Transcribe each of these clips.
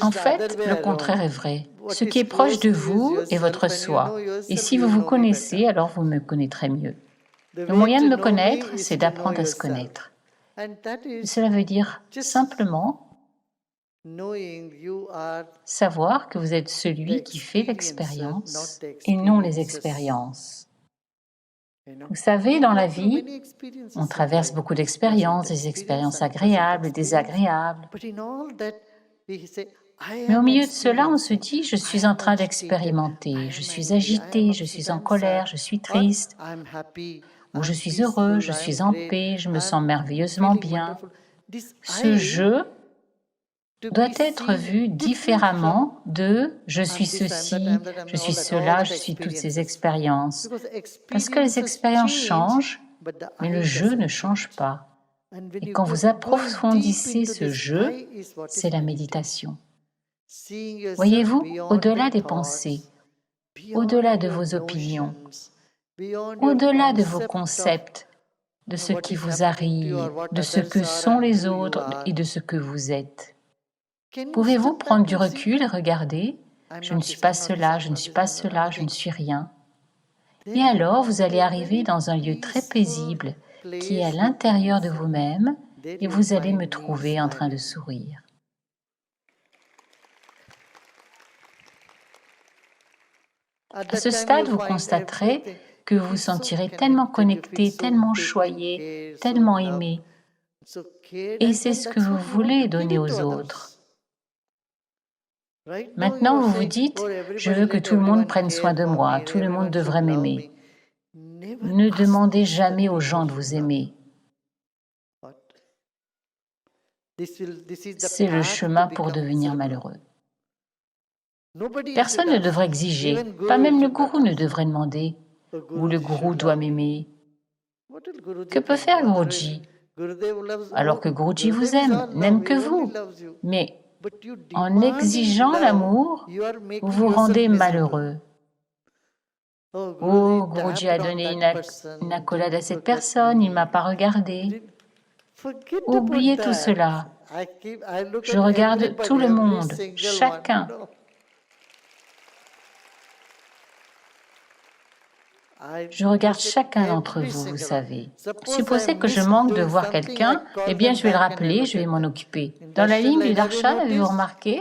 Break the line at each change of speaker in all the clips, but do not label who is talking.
En fait, le contraire est vrai. Ce qui est proche de vous est votre soi. Et si vous vous connaissez, alors vous me connaîtrez mieux. Le moyen de me connaître, c'est d'apprendre à se connaître. Cela veut dire simplement savoir que vous êtes celui qui fait l'expérience et non les expériences. Vous savez, dans la vie, on traverse beaucoup d'expériences, des expériences agréables et désagréables. Mais au milieu de cela, on se dit, je suis en train d'expérimenter, je suis agité, je suis en colère, je suis triste, ou je suis heureux, je suis en paix, je me sens merveilleusement bien. Ce jeu doit être vu différemment de je suis ceci, je suis cela, je suis toutes ces expériences. Parce que les expériences changent, mais le jeu ne change pas. Et quand vous approfondissez ce jeu, c'est la méditation. Voyez-vous, au-delà des pensées, au-delà de vos opinions, au-delà de vos concepts, de ce qui vous arrive, de ce que sont les autres et de ce que vous êtes. Pouvez-vous prendre du recul et regarder « je ne suis pas cela, je ne suis pas cela, je ne suis rien ». Et alors, vous allez arriver dans un lieu très paisible qui est à l'intérieur de vous-même et vous allez me trouver en train de sourire. À ce stade, vous constaterez que vous vous sentirez tellement connecté, tellement choyé, tellement aimé. Et c'est ce que vous voulez donner aux autres. Maintenant, vous vous dites, je veux que tout le monde prenne soin de moi, tout le monde devrait m'aimer. Ne demandez jamais aux gens de vous aimer. C'est le chemin pour devenir malheureux. Personne ne devrait exiger, pas même le gourou ne devrait demander, ou le gourou doit m'aimer. Que peut faire Guruji? Alors que Guruji vous aime, n'aime que vous. Mais en exigeant l'amour, vous vous rendez malheureux. Oh, Guruji a donné une accolade à cette personne, il ne m'a pas regardé. Oubliez tout cela. Je regarde tout le monde, chacun. Je regarde chacun d'entre vous, vous savez. Supposez que je manque de voir quelqu'un, eh bien je vais le rappeler, je vais m'en occuper. Dans la ligne des darshan, avez-vous remarqué?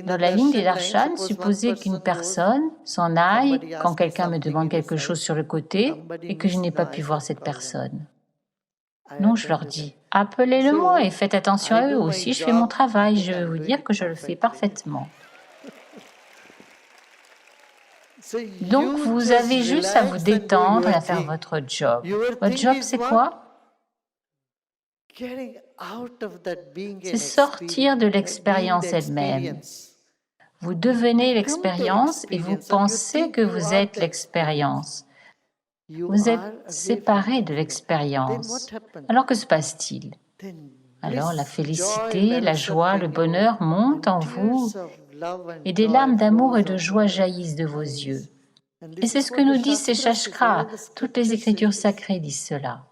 Dans la ligne des darshan, supposez qu'une personne s'en aille quand quelqu'un me demande quelque chose sur le côté et que je n'ai pas pu voir cette personne. Non, je leur dis, appelez-le-moi et faites attention à eux aussi, je fais mon travail, je veux vous dire que je le fais parfaitement. Donc, vous avez juste à vous détendre et à faire votre job. Votre job, c'est quoi? C'est sortir de l'expérience elle-même. Vous devenez l'expérience et vous pensez que vous êtes l'expérience. Vous êtes séparé de l'expérience. Alors que se passe-t-il? Alors la félicité, la joie, le bonheur montent en vous et des larmes d'amour et de joie jaillissent de vos yeux. Et c'est ce que nous disent ces chakras. Toutes les écritures sacrées disent cela.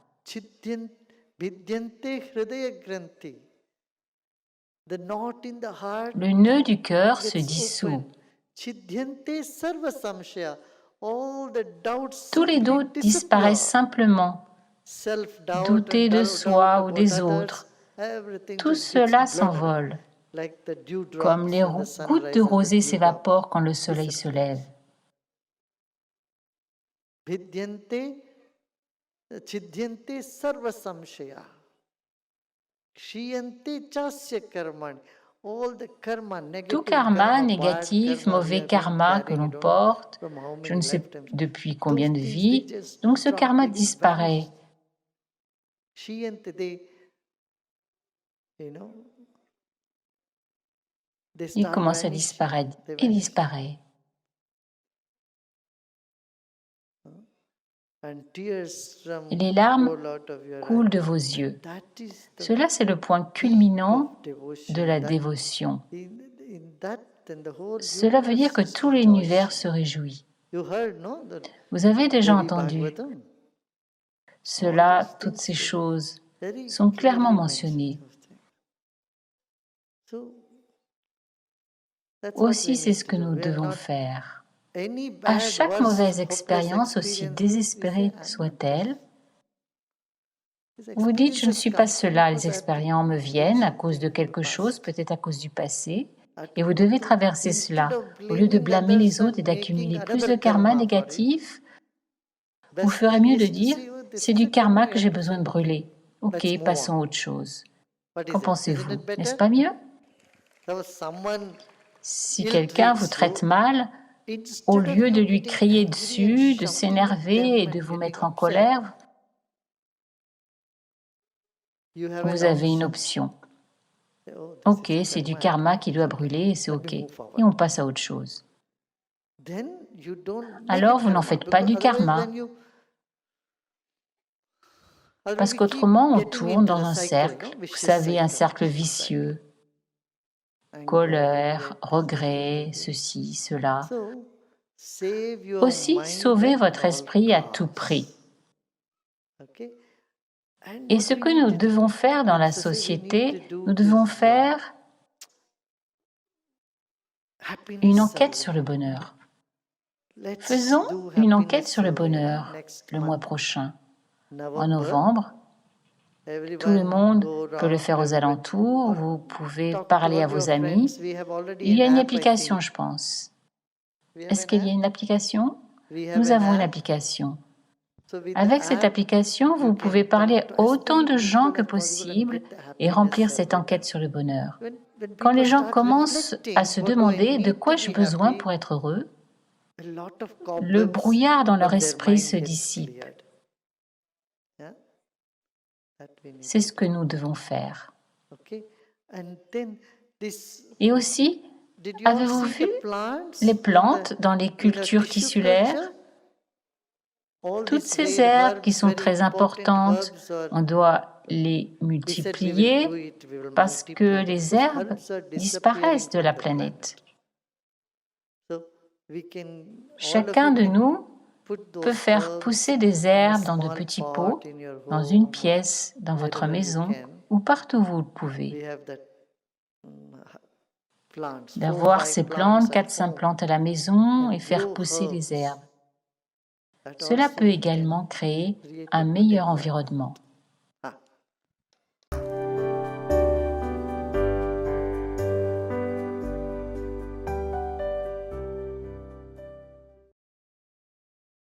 Le nœud du cœur se dissout. Tous les doutes disparaissent simplement. Douter de soi ou des autres, tout cela s'envole, comme les gouttes de rosée s'évaporent quand le soleil se lève. Tout karma négatif, mauvais karma que l'on porte, je ne sais depuis combien de vies, donc ce karma disparaît. Il commence à disparaître et disparaît. Et les larmes coulent de vos yeux. Cela, c'est le point culminant de la dévotion. Cela veut dire que tout l'univers se réjouit. Vous avez déjà entendu cela, toutes ces choses sont clairement mentionnées. Aussi, c'est ce que nous devons faire. À chaque mauvaise expérience, aussi désespérée soit-elle, vous dites, je ne suis pas cela, les expériences me viennent à cause de quelque chose, peut-être à cause du passé, et vous devez traverser cela. Au lieu de blâmer les autres et d'accumuler plus de karma négatif, vous ferez mieux de dire, c'est du karma que j'ai besoin de brûler. Ok, passons à autre chose. Qu'en pensez-vous? N'est-ce pas mieux? Si quelqu'un vous traite mal, au lieu de lui crier dessus, de s'énerver et de vous mettre en colère, vous avez une option. Ok, c'est du karma qui doit brûler et c'est ok. Et on passe à autre chose. Alors, vous n'en faites pas du karma. Parce qu'autrement, on tourne dans un cercle. Vous savez, un cercle vicieux. Colère, regret, ceci, cela. Aussi, sauvez votre esprit à tout prix. Et ce que nous devons faire dans la société, nous devons faire une enquête sur le bonheur. Faisons une enquête sur le bonheur le mois prochain. En novembre, tout le monde peut le faire aux alentours, vous pouvez parler à vos amis. Il y a une application, je pense. Est-ce qu'il y a une application? Nous avons une application. Avec cette application, vous pouvez parler à autant de gens que possible et remplir cette enquête sur le bonheur. Quand les gens commencent à se demander de quoi j'ai besoin pour être heureux, le brouillard dans leur esprit se dissipe. C'est ce que nous devons faire. Et aussi, avez-vous vu les plantes dans les cultures tissulaires? Toutes ces herbes qui sont très importantes, on doit les multiplier parce que les herbes disparaissent de la planète. Chacun de nous peut faire pousser des herbes dans de petits pots, dans une pièce, dans votre maison ou partout où vous le pouvez. D'avoir ces plantes, 4-5 plantes à la maison et faire pousser les herbes. Cela peut également créer un meilleur environnement.